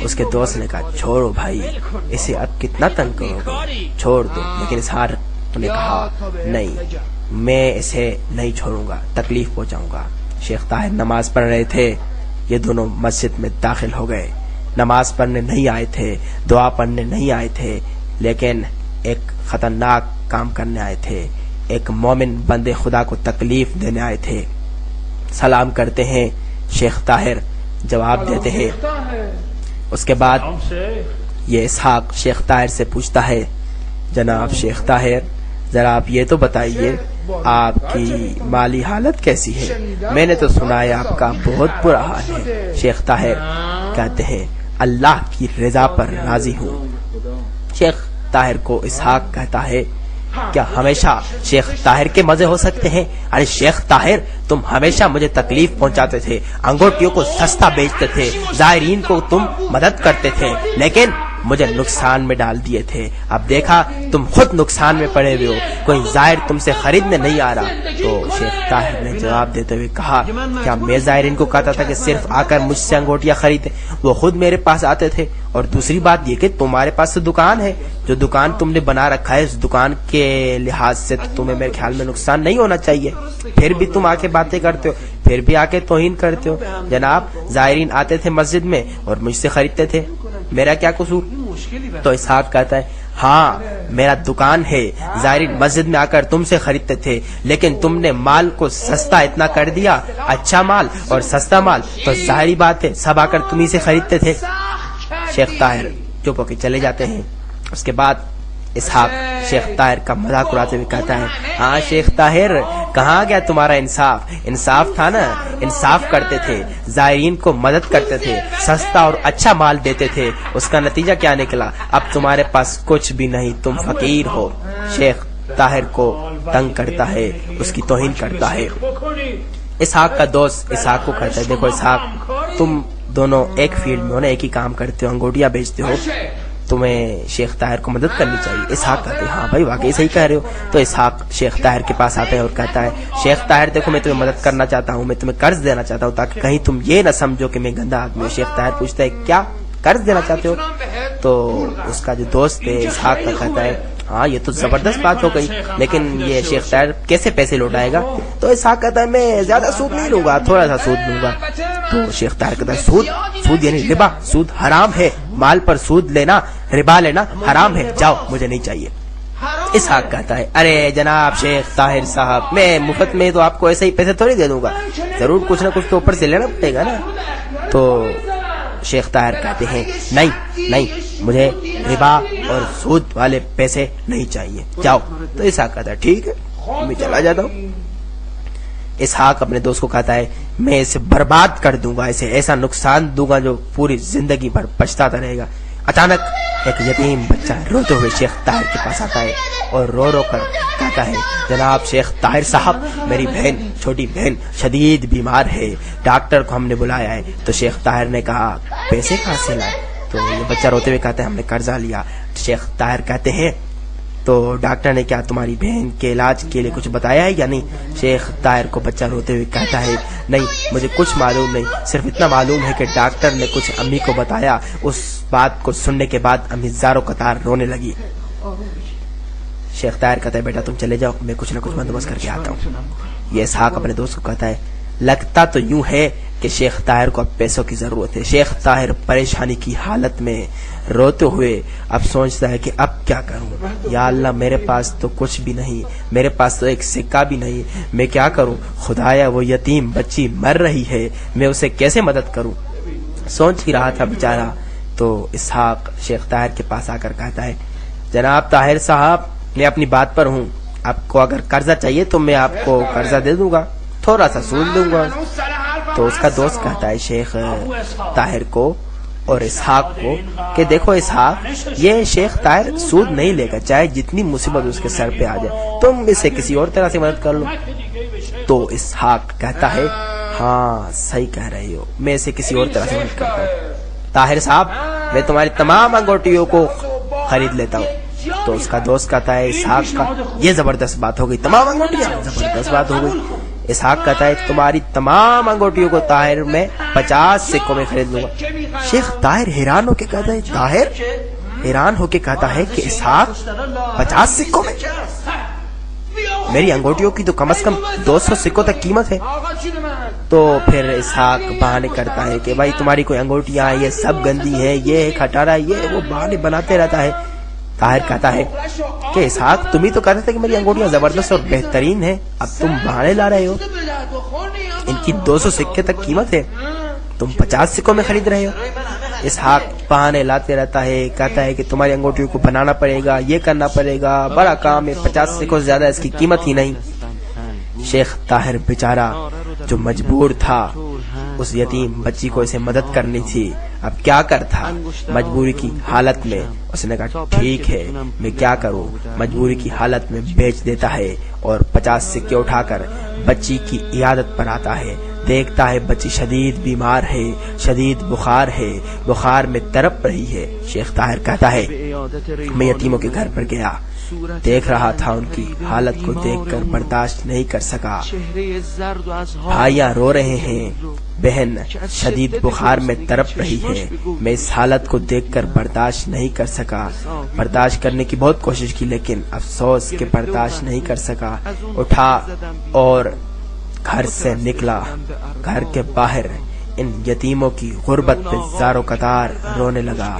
اس کے دوست نے کہا چھوڑو بھائی، اسے اب کتنا تنگ کرو گے، چھوڑ دو. لیکن اسحاق نے کہا نہیں، میں اسے نہیں چھوڑوں گا، تکلیف پہنچاؤں گا. شیخ طاہر نماز پڑھ رہے تھے، یہ دونوں مسجد میں داخل ہو گئے. نماز پڑھنے نہیں آئے تھے، دعا پڑھنے نہیں آئے تھے، لیکن ایک خطرناک کام کرنے آئے تھے. ایک مومن بندے خدا کو تکلیف دینے آئے تھے. سلام کرتے ہیں، شیخ طاہر جواب دیتے ہیں. اس کے بعد یہ اسحاق شیخ طاہر سے پوچھتا ہے جناب شیخ طاہر، ذرا آپ یہ تو بتائیے آپ کی مالی حالت کیسی ہے؟ میں نے تو سنا ہے آپ کا بہت برا حال ہے. شیخ طاہر کہتے ہیں اللہ کی رضا پر راضی ہوں. شیخ طاہر کو اسحاق کہتا ہے کیا ہمیشہ شیخ طاہر کے مزے ہو سکتے ہیں؟ ارے شیخ طاہر، تم ہمیشہ مجھے تکلیف پہنچاتے تھے، انگوٹیوں کو سستا بیچتے تھے، زائرین کو تم مدد کرتے تھے، لیکن مجھے نقصان میں ڈال دیے تھے. اب دیکھا تم خود نقصان میں پڑے ہوئے ہو، کوئی زائر تم سے خریدنے نہیں آ رہا. تو شیخ طاہر نے جواب دیتے ہوئے کہا کیا میں زائرین کو کہتا تھا کہ صرف آ کر مجھ سے انگوٹیاں خریدیں؟ وہ خود میرے پاس آتے تھے. اور دوسری بات یہ کہ تمہارے پاس تو دکان ہے، جو دکان تم نے بنا رکھا ہے، اس دکان کے لحاظ سے تو تمہیں میرے خیال میں نقصان نہیں ہونا چاہیے. پھر بھی تم آ کے باتیں کرتے ہو، پھر بھی آ کے توہین کرتے ہو. جناب زائرین آتے تھے مسجد میں اور مجھ سے خریدتے تھے، میرا کیا قصور؟ تو اسحاق کہتا ہے ہاں میرا دکان ہے، زائرین مسجد میں آ کر تم سے خریدتے تھے، لیکن تم نے مال کو سستا اتنا کر دیا، اچھا مال اور سستا مال، تو ظاہری بات ہے سب آ کر تم ہی سے خریدتے تھے. شیخ طاہر چپ ہو کے چلے جاتے ہیں. اس کے بعد اسحاق شیخ طاہر کا مذاق اڑاتے ہوئے کہتا ہے ہاں شیخ طاہر، کہاں گیا تمہارا انصاف؟ انصاف تھا نا، انصاف کرتے تھے، زائرین کو مدد کرتے تھے، سستا اور اچھا مال دیتے تھے. اس کا نتیجہ کیا نکلا؟ اب تمہارے پاس کچھ بھی نہیں، تم فقیر ہو. شیخ طاہر کو تنگ کرتا ہے، اس کی توہین کرتا ہے. اسحاق کا دوست اسحاق کو کہتا ہے دیکھو اسحاق، تم دونوں ایک فیلڈ میں ہو نا، ایک ہی کام کرتے ہو، انگوٹیاں بیچتے ہو، تمہیں شیخ طاہر کو مدد کرنی چاہیے. اسحاق کہتے ہیں ہاں بھائی واقعی صحیح کہہ رہے ہو. تو اسحاق شیخ طاہر کے پاس آتا ہے اور کہتا ہے شیخ طاہر دیکھو میں تمہیں مدد کرنا چاہتا ہوں، میں تمہیں قرض دینا چاہتا ہوں تاکہ کہیں تم یہ نہ سمجھو کہ میں گندا آدمی ہوں. شیخ طاہر پوچھتا ہے کیا قرض دینا چاہتے ہو؟ تو اس کا جو دوست ہے اسحاق کا کہتا ہے ہاں یہ تو زبردست بات ہو گئی، لیکن یہ شیخ طاہر کیسے پیسے لوٹائے گا؟ تو اسحاق کہتا ہے میں زیادہ سود نہیں لوں گا، تھوڑا سا سود لوں گا. تو شیخ طاہر کہتا ہے سود یعنی ربا، سود حرام ہے، مال پر سود لینا، ربا لینا حرام ہے، جاؤ مجھے نہیں چاہیے. اسحاق کہتا ہے ارے جناب شیخ طاہر صاحب، میں مفت میں تو آپ کو ایسے ہی پیسے تھوڑی دے دوں گا، ضرور کچھ نہ کچھ تو اوپر سے لینا پڑے گا نا. تو شیخ طاہر کہتے ہیں نہیں مجھے ربا اور سود والے پیسے نہیں چاہیے، جاؤ. تو اسحاق کہتا ہے ٹھیک ہے میں چلا جاتا ہوں. اسحاق اپنے دوست کو کہتا ہے میں اسے برباد کر دوں گا، اسے ایسا نقصان دوں گا جو پوری زندگی بھر پچھتاتا رہے گا. اچانک ایک یتیم بچہ روتے ہوئے شیخ طاہر کے پاس آتا ہے اور رو رو کر کہتا ہے جناب شیخ طاہر صاحب، میری بہن چھوٹی بہن شدید بیمار ہے، ڈاکٹر کو ہم نے بلایا ہے. تو شیخ طاہر نے کہا پیسے کہاں سے لائے؟ تو یہ بچہ روتے ہوئے کہتا ہے ہم نے قرضہ لیا. شیخ طاہر کہتے ہیں تو ڈاکٹر نے کیا تمہاری بہن کے علاج کے لیے کچھ بتایا ہے یا نہیں؟ شیخ طاہر کو بچہ روتے ہوئے کہتا ہے نہیں مجھے کچھ معلوم نہیں، صرف اتنا معلوم ہے کہ ڈاکٹر نے کچھ امی کو بتایا. اس بات کو سننے کے بعد امی زاروں قطار رونے لگی. شیخ طاہر کہتا ہے بیٹا تم چلے جاؤ، میں کچھ نہ کچھ بندوبست کر کے آتا ہوں. یہ اسحاق اپنے دوست کو کہتا ہے لگتا تو یوں ہے کہ شیخ طاہر کو اب پیسوں کی ضرورت ہے. شیخ طاہر پریشانی کی حالت میں روتے ہوئے اب سوچتا ہے کہ اب کیا کروں، یا اللہ میرے پاس تو کچھ بھی نہیں، میرے پاس تو ایک سکہ بھی نہیں، میں کیا کروں؟ خدایا وہ یتیم بچی مر رہی ہے، میں اسے کیسے مدد کروں؟ سوچ ہی رہا تھا بیچارہ. تو اسحاق شیخ طاہر کے پاس آ کر کہتا ہے جناب طاہر صاحب میں اپنی بات پر ہوں، آپ کو اگر قرضہ چاہیے تو میں آپ کو قرضہ دے دوں گا، تھوڑا سا سود دوں گا. تو اس کا دوست کہتا ہے شیخ طاہر کو اور اسحاق کو کہ دیکھو اسحاق، یہ شیخ طاہر سود نہیں لے گا، چاہے جتنی مصیبت اس کے سر پہ آ جائے، تم اسے کسی اور طرح سے مدد کر لو. تو اسحاق کہتا ہے ہاں صحیح کہہ رہے ہو، میں اسے کسی اور طرح سے مدد کرتا ہوں. طاہر صاحب میں تمہاری تمام انگوٹیوں کو خرید لیتا ہوں. تو اس کا دوست کہتا ہے اسحاق کا یہ زبردست بات ہو گئی، تمام انگوٹیاں زبردست بات ہو گئی. اسحاق کہتا ہے تمہاری تمام انگوٹیوں کو طاہر میں 50 سکوں میں خرید لوں گا. شیخ طاہر حیران ہو کے کہتا ہے، طاہر حیران ہو کے کہتا ہے کہ اسحاق 50 سکوں میں؟ میری انگوٹیوں کی تو کم از کم 200 سکوں تک قیمت ہے۔ تو پھر اسحاق بہانے کرتا ہے کہ بھائی تمہاری کوئی انگوٹیاں یہ سب گندی ہیں، یہ کھٹارا، یہ وہ بہانے بناتے رہتا ہے۔ طاہر کہتا ہے کہ اسحاق تم ہی تو کہتے تھے کہ میری انگوٹیاں زبردست اور بہترین ہیں، اب تم بہانے لا رہے ہو، ان کی 200 سکے تک قیمت ہے، تم 50 سکوں میں خرید رہے ہو۔ اسحاق بہانے لاتے رہتا ہے، کہتا ہے کہ تمہاری انگوٹیوں کو بنانا پڑے گا، یہ کرنا پڑے گا، بڑا کام ہے، 50 سکوں سے زیادہ اس کی قیمت ہی نہیں۔ شیخ طاہر بیچارہ جو مجبور تھا، اس یتیم بچی کو اسے مدد کرنی تھی، اب کیا کرتا؟ مجبوری کی حالت میں اس نے کہا ٹھیک ہے میں کیا کروں، مجبوری کی حالت میں بیچ دیتا ہے اور 50 سکے اٹھا کر بچی کی عیادت پر آتا ہے۔ دیکھتا ہے بچی شدید بیمار ہے، شدید بخار ہے، بخار میں تڑپ رہی ہے۔ شیخ طاہر کہتا ہے میں یتیموں کے گھر پر گیا، دیکھ رہا تھا، ان کی حالت کو دیکھ کر برداشت نہیں کر سکا، بھائیاں رو رہے ہیں، بہن شدید بخار میں تڑپ رہی ہے، میں اس حالت کو دیکھ کر برداشت نہیں کر سکا، برداشت کرنے کی بہت کوشش کی لیکن افسوس کہ برداشت نہیں کر سکا، اٹھا اور گھر سے نکلا، گھر کے باہر ان یتیموں کی غربت پہ زاروں قطار رونے لگا،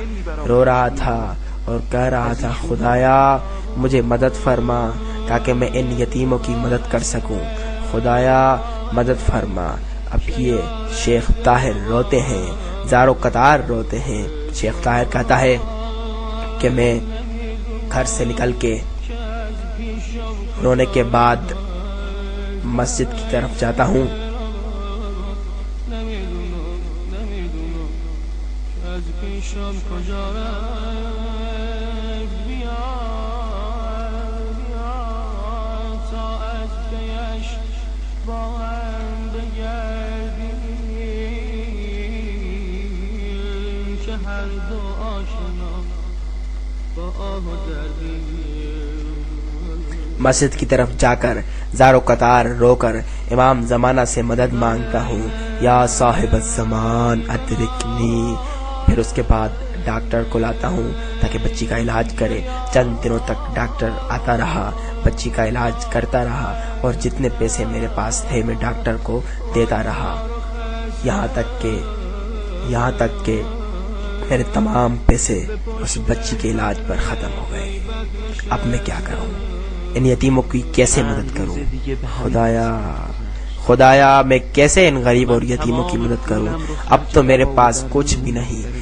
رو رہا تھا اور کہہ رہا تھا خدایا مجھے مدد فرما تاکہ میں ان یتیموں کی مدد کر سکوں، خدایا مدد فرما۔ اب یہ شیخ طاہر روتے ہیں، زاروں قطار روتے ہیں۔ شیخ طاہر کہتا ہے کہ میں گھر سے نکل کے رونے کے بعد مسجد کی طرف جاتا ہوں، مسجد کی طرف جا کر زارو قطار رو کر امام زمانہ سے مدد مانگتا ہوں، یا صاحب الزمان ادرکنی۔ پھر اس کے بعد ڈاکٹر کو لاتا ہوں تاکہ بچی کا علاج کرے۔ چند دنوں تک ڈاکٹر آتا رہا، بچی کا علاج کرتا رہا اور جتنے پیسے میرے پاس تھے میں ڈاکٹر کو دیتا رہا، یہاں تک کہ میرے تمام پیسے اس بچی کے علاج پر ختم ہو گئے۔ اب میں کیا کروں؟ ان یتیموں کی کیسے مدد کروں؟ خدایا میں کیسے ان غریب اور یتیموں کی مدد کروں؟ اب تو میرے پاس کچھ بھی نہیں۔